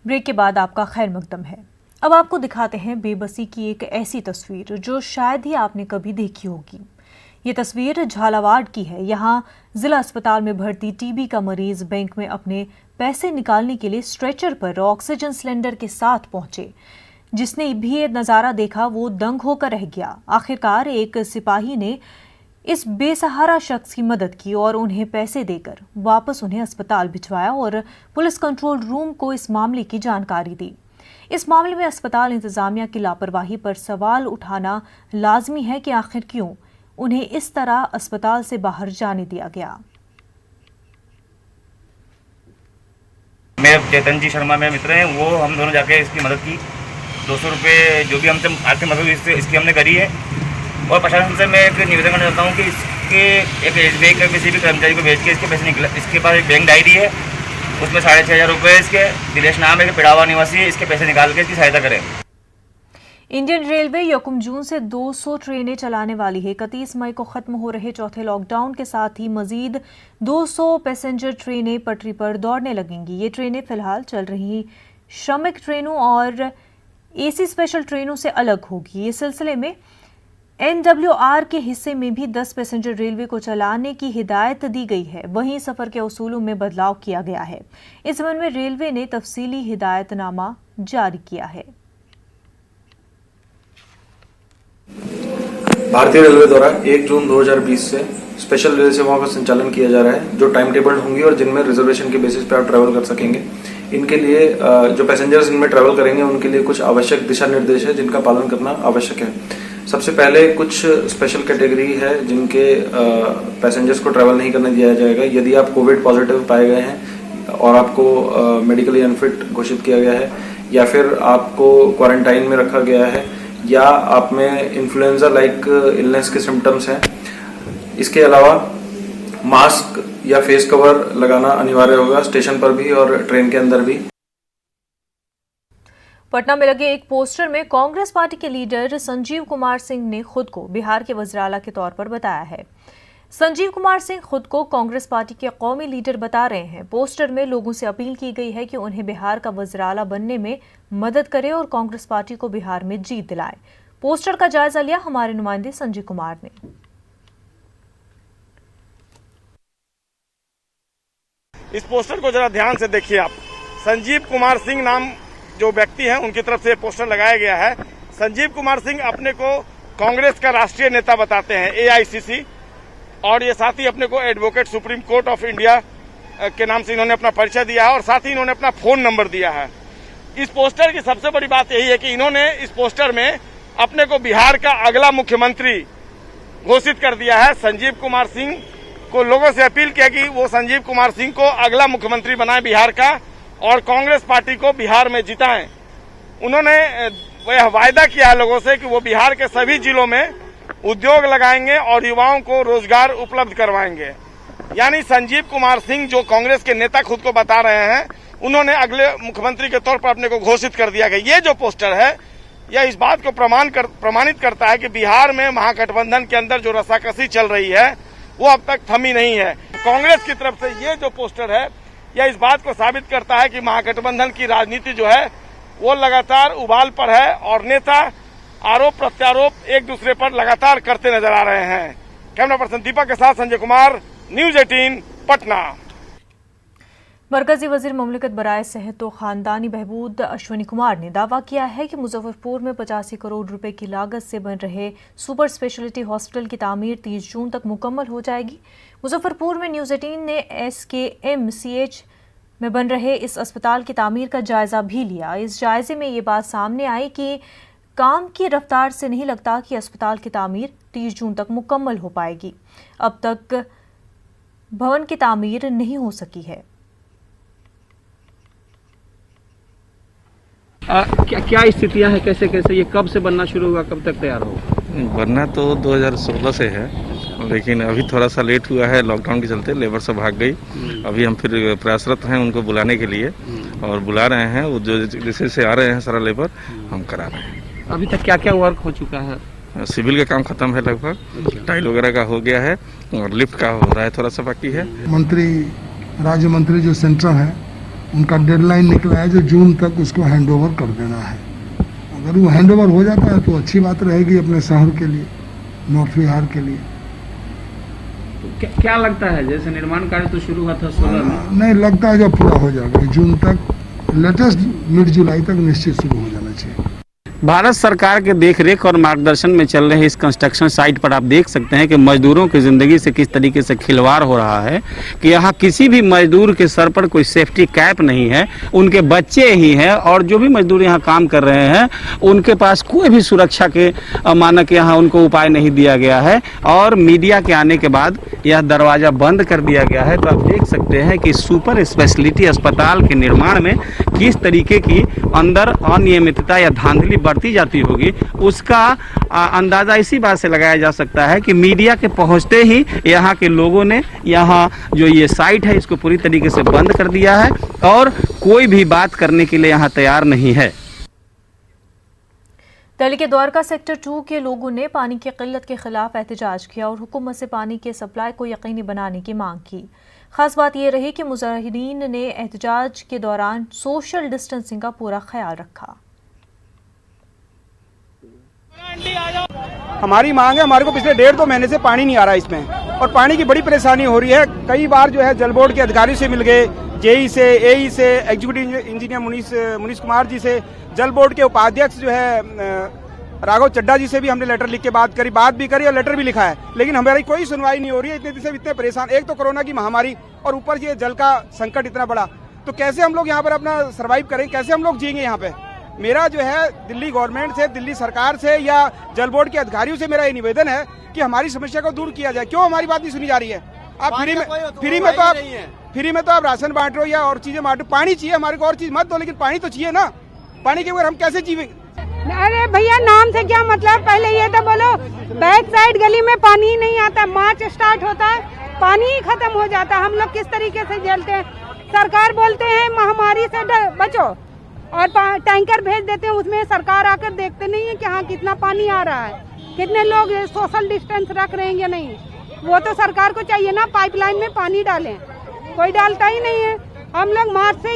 Break के बाद आपका खैर मकदम है। अब आपको दिखाते हैं बेबसी की एक ऐसी तस्वीर जो शायद ही आपने कभी देखी होगी। ये तस्वीर झालावाड़ की है। यहाँ जिला अस्पताल में भर्ती टीबी का मरीज बैंक में अपने पैसे निकालने के लिए स्ट्रेचर पर ऑक्सीजन सिलेंडर के साथ पहुंचे। जिसने भी ये नज़ारा देखा वो दंग होकर रह गया। आखिरकार एक सिपाही ने इस बेसहारा शख्स की मदद की और उन्हें पैसे देकर वापस उन्हें अस्पताल भिजवाया और पुलिस कंट्रोल रूम को इस मामले की जानकारी दी। इस मामले में अस्पताल इंतजामिया की लापरवाही पर सवाल उठाना लाजमी है कि आखिर क्यों उन्हें इस तरह अस्पताल से बाहर जाने दिया गया। मेरे चेतन जी शर्मा मेरे मित्र हैं, वो हम दोनों जाके इसकी मदद की। 200 रुपये जो भी हमसे आर्थिक मदद इसकी हमने करी है। और प्रशासन से मैं एक निवेदन करना चाहता हूँ कि इसके एक एसबीआई के किसी भी कर्मचारी को भेज के इसके पैसे निकला। इसके पास एक बैंक डायरी है, उसमें 6500 रुपये इसके दिलेश नाम है, पिड़ावा निवासी है। इसके पैसे निकाल के इसकी सहायता करें। इंडियन रेलवे यकम जून से 200 ट्रेनें चलाने वाली है। 31 मई को खत्म हो रहे चौथे लॉकडाउन के साथ ही मजीद 200 पैसेंजर ट्रेनें पटरी पर दौड़ने लगेंगी। ये ट्रेनें फिलहाल चल रही श्रमिक ट्रेनों और एसी स्पेशल ट्रेनों से अलग होगी। इस सिलसिले में NWR के हिस्से में भी 10 पैसेंजर रेलवे को चलाने की हिदायत दी गई है। वहीं सफर के उसूलों में बदलाव किया गया है। इस संबंध में रेलवे ने तफसीली हिदायतनामा जारी किया है। भारतीय रेलवे द्वारा 1 जून 2020 से स्पेशल रेल सेवाओं का संचालन किया जा रहा है, जो टाइम टेबल होंगी और जिनमें रिजर्वेशन के बेसिस पे आप ट्रैवल कर सकेंगे। इनके लिए जो पैसेंजर्स इनमें ट्रैवल करेंगे उनके लिए कुछ आवश्यक दिशा निर्देश है जिनका पालन करना आवश्यक है। सबसे पहले कुछ स्पेशल कैटेगरी है जिनके पैसेंजर्स को ट्रैवल नहीं करने दिया जाएगा। यदि आप कोविड पॉजिटिव पाए गए हैं और आपको मेडिकली अनफिट घोषित किया गया है, या फिर आपको क्वारंटाइन में रखा गया है, या आप में इन्फ्लुएंजा लाइक इलनेस के सिम्टम्स हैं। इसके अलावा मास्क या फेस कवर लगाना अनिवार्य होगा, स्टेशन पर भी और ट्रेन के अंदर भी। पटना में लगे एक पोस्टर में कांग्रेस पार्टी के लीडर संजीव कुमार सिंह ने खुद को बिहार के वज़ीर-ए-आला के तौर पर बताया है। संजीव कुमार सिंह खुद को कांग्रेस पार्टी के कौमी लीडर बता रहे हैं। पोस्टर में लोगों से अपील की गई है कि उन्हें बिहार का वज़ीर-ए-आला बनने में मदद करें और कांग्रेस पार्टी को बिहार में जीत दिलाएं। पोस्टर का जायजा लिया हमारे नुमाइंदे संजीव कुमार ने। इस पोस्टर को जरा ध्यान से देखिए आप। संजीव कुमार सिंह नाम जो व्यक्ति हैं उनकी तरफ से पोस्टर लगाया गया है। संजीव कुमार सिंह अपने को कांग्रेस का राष्ट्रीय नेता बताते हैं, AICC, और ये साथ ही अपने को advocate supreme court of India के नाम से इन्होंने अपना परिचय दिया है और साथ ही इन्होंने अपना फोन नंबर दिया है। इस पोस्टर की सबसे बड़ी बात यही है कि इन्होंने इस पोस्टर में अपने को बिहार का अगला मुख्यमंत्री घोषित कर दिया है। संजीव कुमार सिंह को लोगों से अपील किया कि वो संजीव कुमार सिंह को अगला मुख्यमंत्री बनाए बिहार का और कांग्रेस पार्टी को बिहार में जिताएं। उन्होंने वह वायदा किया है लोगों से कि वो बिहार के सभी जिलों में उद्योग लगाएंगे और युवाओं को रोजगार उपलब्ध करवाएंगे। यानी संजीव कुमार सिंह जो कांग्रेस के नेता खुद को बता रहे हैं, उन्होंने अगले मुख्यमंत्री के तौर पर अपने को घोषित कर दिया गया। ये जो पोस्टर है यह इस बात को प्रमाणित करता है कि बिहार में महागठबंधन के अंदर जो रसाकसी चल रही है वो अब तक थमी नहीं है। कांग्रेस की तरफ से ये जो पोस्टर है यह इस बात को साबित करता है कि महागठबंधन की राजनीति जो है वो लगातार उबाल पर है और नेता आरोप प्रत्यारोप एक दूसरे पर लगातार करते नजर आ रहे हैं। कैमरा पर्सन दीपक के साथ संजय कुमार, न्यूज 18 पटना। मरकजी वजीर मुमलिकत बराए सेहत व खानदानी बहबूद अश्विनी कुमार ने दावा किया है कि मुजफ्फरपुर में 85 करोड़ रुपए की लागत से बन रहे सुपर स्पेशलिटी हॉस्पिटल की तामीर 30 जून तक मुकम्मल हो जाएगी। मुजफ्फरपुर में न्यूज 18 ने SKMCH में बन रहे इस अस्पताल की तामीर का जायजा भी लिया। इस जायजे में ये बात सामने आई कि काम की रफ्तार से नहीं लगता कि अस्पताल की तामीर 30 जून तक मुकम्मल हो पाएगी। अब तक भवन की तामीर नहीं हो सकी है। क्या स्थितियां हैं, कैसे ये कब से बनना शुरू होगा, कब तक तैयार होगा? बनना तो 2016 से है, लेकिन अभी थोड़ा सा लेट हुआ है लॉकडाउन के चलते। लेबर सब भाग गई। अभी हम फिर प्रयासरत हैं उनको बुलाने के लिए और बुला रहे हैं। वो जो जैसे से आ रहे हैं सारा लेबर हम करा रहे हैं। अभी तक क्या क्या वर्क हो चुका है? सिविल का काम खत्म है, लगभग टाइल वगैरह का हो गया है और लिफ्ट का हो रहा है, थोड़ा सा बाकी है। राज्य मंत्री जो सेंट्रल है उनका डेडलाइन निकला है जो जून तक उसको हैंडओवर कर देना है। अगर वो हैंडओवर हो जाता है तो अच्छी बात रहेगी अपने शहर के लिए, नॉर्थ बिहार के लिए। क्या लगता है, जैसे निर्माण कार्य तो शुरू हुआ था 16 में, नहीं लगता है जब पूरा हो जाएगा जून तक, लेटेस्ट मिड जुलाई तक निश्चित शुरू हो जाना चाहिए। भारत सरकार के देखरेख और मार्गदर्शन में चल रहे इस कंस्ट्रक्शन साइट पर आप देख सकते हैं कि मजदूरों की ज़िंदगी से किस तरीके से खिलवाड़ हो रहा है कि यहाँ किसी भी मजदूर के सर पर कोई सेफ्टी कैप नहीं है, उनके बच्चे ही हैं और जो भी मजदूर यहाँ काम कर रहे हैं उनके पास कोई भी सुरक्षा के मानक यहाँ उनको उपाय नहीं दिया गया है। और मीडिया के आने के बाद यह दरवाज़ा बंद कर दिया गया है। तो आप देख सकते हैं कि सुपर स्पेशलिटी अस्पताल के निर्माण में किस तरीके की अंदर अनियमितता या धांधली बढ़ती जाती होगी, उसका अंदाज़ा इसी बात से लगाया जा सकता है कि मीडिया के पहुंचते ही यहाँ के लोगों ने यहाँ जो ये साइट है इसको पूरी तरीके से बंद कर दिया है और कोई भी बात करने के लिए यहाँ तैयार नहीं है। दिल्ली के द्वारका सेक्टर 2 के लोगों ने पानी की किल्लत के खिलाफ एहतजाज किया और हुकूमत से पानी के सप्लाई को यकीनी बनाने की मांग की। खास बात यह रही कि मुजाहिरीन ने एहतजाज के दौरान सोशल डिस्टेंसिंग का पूरा ख्याल रखा। हमारी मांग है, हमारे को पिछले 1.5-2 महीने से पानी नहीं आ रहा है इसमें, और पानी की बड़ी परेशानी हो रही है। कई बार जो है जल बोर्ड के अधिकारियों से मिल गए, जेई से, एई से, एग्जीक्यूटिव इंजीनियर मुनीष कुमार जी से, जल बोर्ड के उपाध्यक्ष जो है राघव चड्डा जी से भी हमने लेटर लिख के बात भी करी और लेटर भी लिखा है, लेकिन हमारी कोई सुनवाई नहीं हो रही है। इतने दिन से इतने परेशान, एक तो कोरोना की महामारी और ऊपर ये जल का संकट इतना बड़ा, तो कैसे हम लोग यहाँ पर अपना सर्वाइव करेंगे, कैसे हम लोग जिएंगे यहाँ पे। मेरा जो है दिल्ली गवर्नमेंट से, दिल्ली सरकार से या जल बोर्ड के अधिकारियों से मेरा ये निवेदन है कि हमारी समस्या को दूर किया जाए। क्यों हमारी बात नहीं सुनी जा रही है? आप फ्री में तो आप राशन बांट रहे हो या और चीजें बांटो, पानी चाहिए हमारे को, और चीज मत दो, लेकिन पानी तो चाहिए ना। पानी के बगैर हम कैसे जीवेंगे? अरे भैया नाम से क्या मतलब, पहले ये तो बोलो बैक साइड गली में पानी ही नहीं आता, मार्च स्टार्ट होता है पानी ही खत्म हो जाता है। हम लोग किस तरीके से झेलते हैं? सरकार बोलते हैं महामारी से बचो और टैंकर भेज देते हैं, उसमें सरकार आकर देखते नहीं है कि हाँ कितना पानी आ रहा है, कितने लोग सोशल डिस्टेंस रख रहे हैं या नहीं। वो तो सरकार को चाहिए ना पाइपलाइन में पानी डालें, कोई डालता ही नहीं है। हम लोग मार्च से